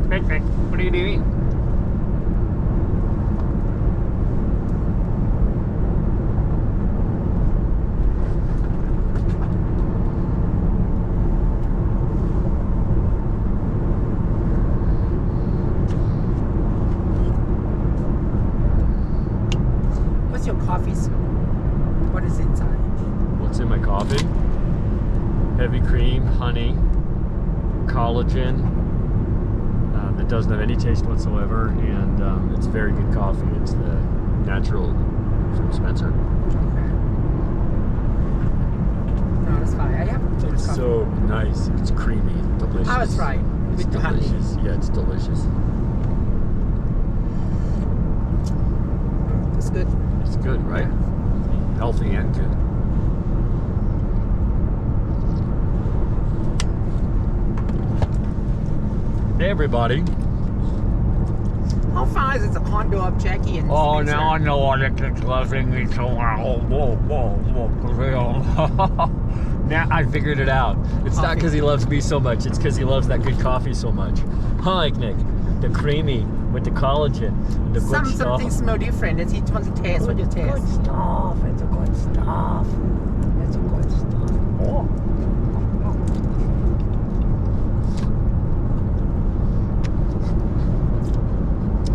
Picnic. What are you doing? What's your coffee? What is inside? What's in my coffee? Heavy cream, honey, collagen. That doesn't have any taste whatsoever, and it's very good coffee. It's the natural from Spencer. Okay. No, that's fine. I have It's coffee. so nice. It's creamy, delicious. I was right. It's With the honey. delicious. Yeah, it's delicious. It's good. It's good, right? Healthy and good. Hey, everybody. How far is it the condo of Jackie and Oh, Spencer? now I know what it's loving me so whoa. Now I figured it out. It's not because he loves me so much. It's because he loves that good coffee so much. Huh, Nick? The creamy with the collagen and the good stuff. Something smell different. That he wants to taste. What you taste? Good stuff. It's a good stuff. It's a good stuff. Oh.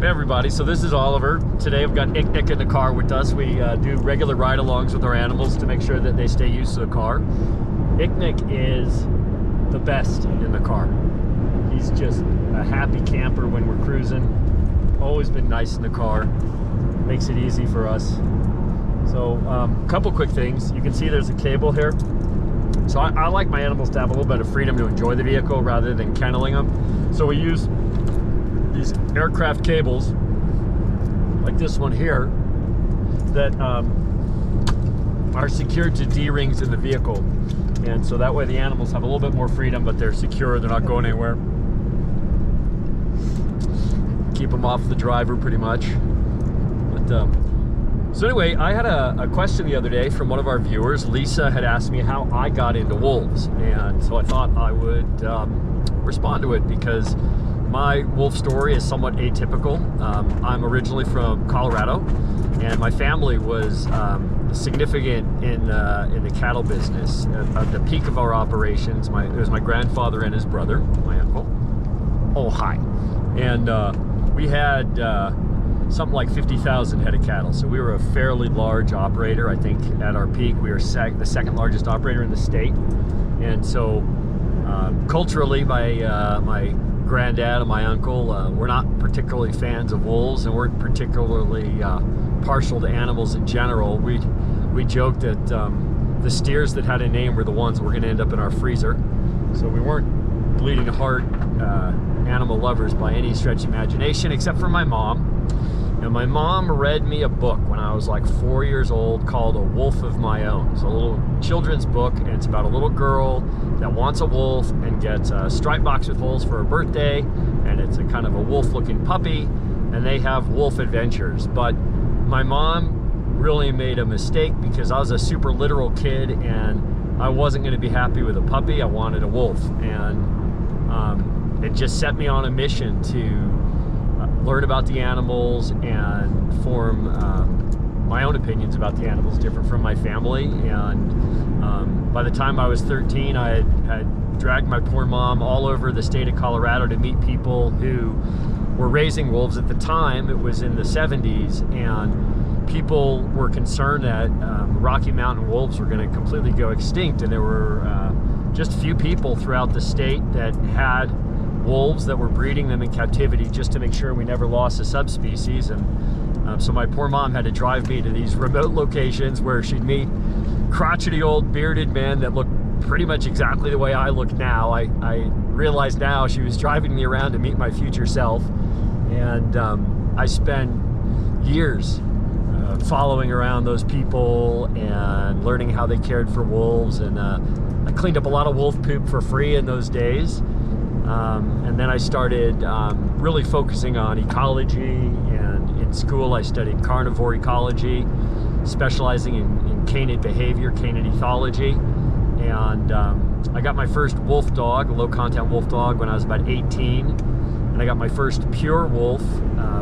Hey everybody, so this is Oliver. Today I've got Nick in the car with us. We do regular ride-alongs with our animals to make sure that they stay used to the car. Nick is the best in the car. He's just a happy camper when we're cruising. Always been nice in the car. Makes it easy for us. So a couple quick things. You can see there's a cable here. So I like my animals to have a little bit of freedom to enjoy the vehicle rather than kenneling them. So we use these aircraft cables like this one here that are secured to D-rings in the vehicle, and so that way the animals have a little bit more freedom, but they're secure, they're not going anywhere. Keep them off the driver pretty much. But so anyway, I had a question the other day from one of our viewers. Lisa had asked me how I got into wolves, and so I thought I would respond to it because my wolf story is somewhat atypical. I'm originally from Colorado, and my family was significant in the cattle business. At the peak of our operations, it was my grandfather and his brother, my uncle. Oh, hi. And we had something like 50,000 head of cattle, so we were a fairly large operator. I think at our peak, we were the second largest operator in the state. And so culturally, my granddad and my uncle were not particularly fans of wolves and weren't particularly partial to animals in general. We joked that the steers that had a name were the ones that were going to end up in our freezer. So we weren't bleeding heart animal lovers by any stretch of imagination, except for my mom. And my mom read me a book when I was like 4 years old called A Wolf of My Own. It's a little children's book, and it's about a little girl that wants a wolf and gets a stripe box with holes for her birthday, and it's a kind of a wolf-looking puppy, and they have wolf adventures. But my mom really made a mistake because I was a super literal kid, and I wasn't going to be happy with a puppy. I wanted a wolf, and it just set me on a mission to learn about the animals and form my own opinions about the animals, different from my family. And by the time I was 13, I had dragged my poor mom all over the state of Colorado to meet people who were raising wolves. At the time, it was in the 70s, and people were concerned that Rocky Mountain wolves were going to completely go extinct, and there were just a few people throughout the state that had wolves that were breeding them in captivity just to make sure we never lost a subspecies. And so my poor mom had to drive me to these remote locations where she'd meet crotchety old bearded men that looked pretty much exactly the way I look now. I realize now she was driving me around to meet my future self, and I spent years following around those people and learning how they cared for wolves, and I cleaned up a lot of wolf poop for free in those days. And then I started really focusing on ecology, and in school I studied carnivore ecology, specializing in canid behavior, canid ethology. And I got my first wolf dog, a low-content wolf dog, when I was about 18. And And I got my first pure wolf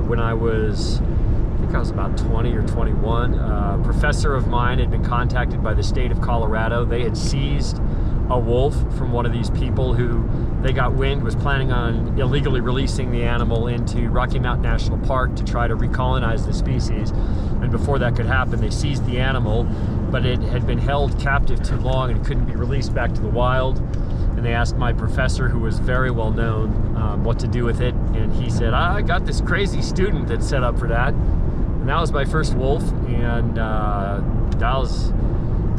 when I was, I think I was about 20 or 21. A professor of mine had been contacted by the state of Colorado. They had seized a wolf from one of these people who they got wind was planning on illegally releasing the animal into Rocky Mountain National Park to try to recolonize the species. And before that could happen, they seized the animal, but it had been held captive too long and couldn't be released back to the wild. And they asked my professor, who was very well known, what to do with it. And he said, I got this crazy student that's set up for that. And that was my first wolf. And that was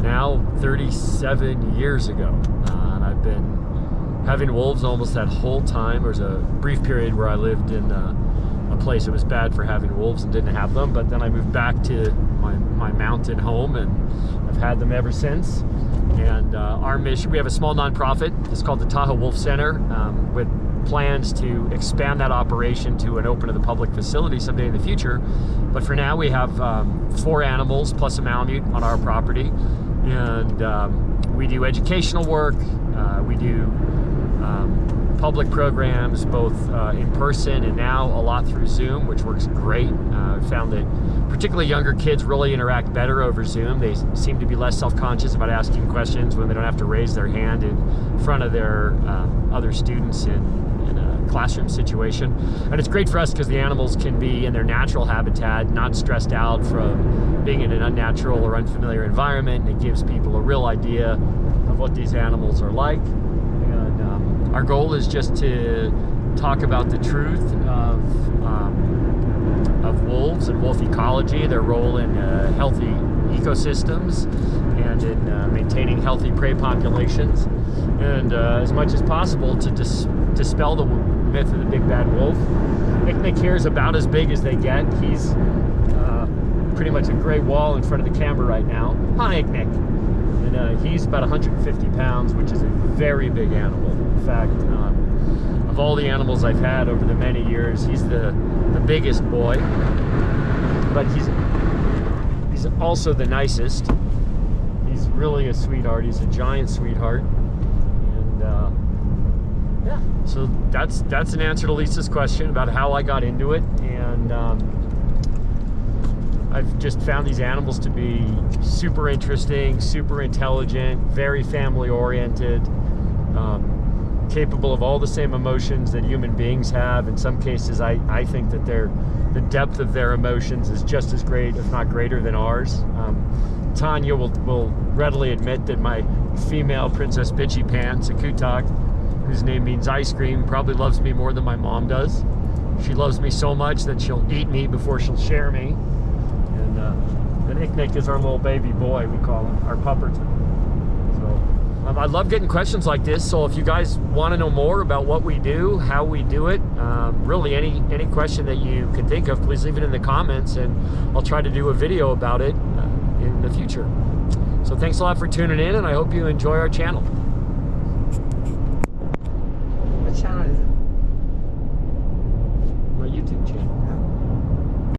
now 37 years ago. And I've been having wolves almost that whole time. There was a brief period where I lived in a place that was bad for having wolves and didn't have them. But then I moved back to my mountain home, and I've had them ever since. And our mission, we have a small nonprofit. It's called the Tahoe Wolf Center, with plans to expand that operation to an open to the public facility someday in the future. But for now, we have 4 animals plus a Malamute on our property. And we do educational work. We do public programs, both in person and now a lot through Zoom, which works great. We found that particularly younger kids really interact better over Zoom. They seem to be less self-conscious about asking questions when they don't have to raise their hand in front of their other students in a classroom situation. And it's great for us because the animals can be in their natural habitat, not stressed out from being in an unnatural or unfamiliar environment. It gives people a real idea of what these animals are like. And our goal is just to talk about the truth of wolves and wolf ecology, their role in healthy ecosystems and in maintaining healthy prey populations, and as much as possible to dispel the myth of the big bad wolf. Nick here is about as big as they get. He's pretty much a gray wall in front of the camera right now. Hi, Nick. And he's about 150 pounds, which is a very big animal. In fact, of all the animals I've had over the many years, he's the biggest boy, but he's also the nicest. He's really a sweetheart. He's a giant sweetheart. And yeah, so that's an answer to Lisa's question about how I got into it. And I've just found these animals to be super interesting, super intelligent, very family oriented, capable of all the same emotions that human beings have. In some cases, I think that the depth of their emotions is just as great, if not greater, than ours. Tanya will readily admit that my female Princess Bitchy Pants, a Kutak, whose name means ice cream, probably loves me more than my mom does. She loves me so much that she'll eat me before she'll share me. And the Nick is our little baby boy, we call him, our pupperton. So I love getting questions like this, so if you guys want to know more about what we do, how we do it, really any question that you can think of, please leave it in the comments, and I'll try to do a video about it in the future. So thanks a lot for tuning in, and I hope you enjoy our channel. What channel is it? My YouTube channel. Yeah.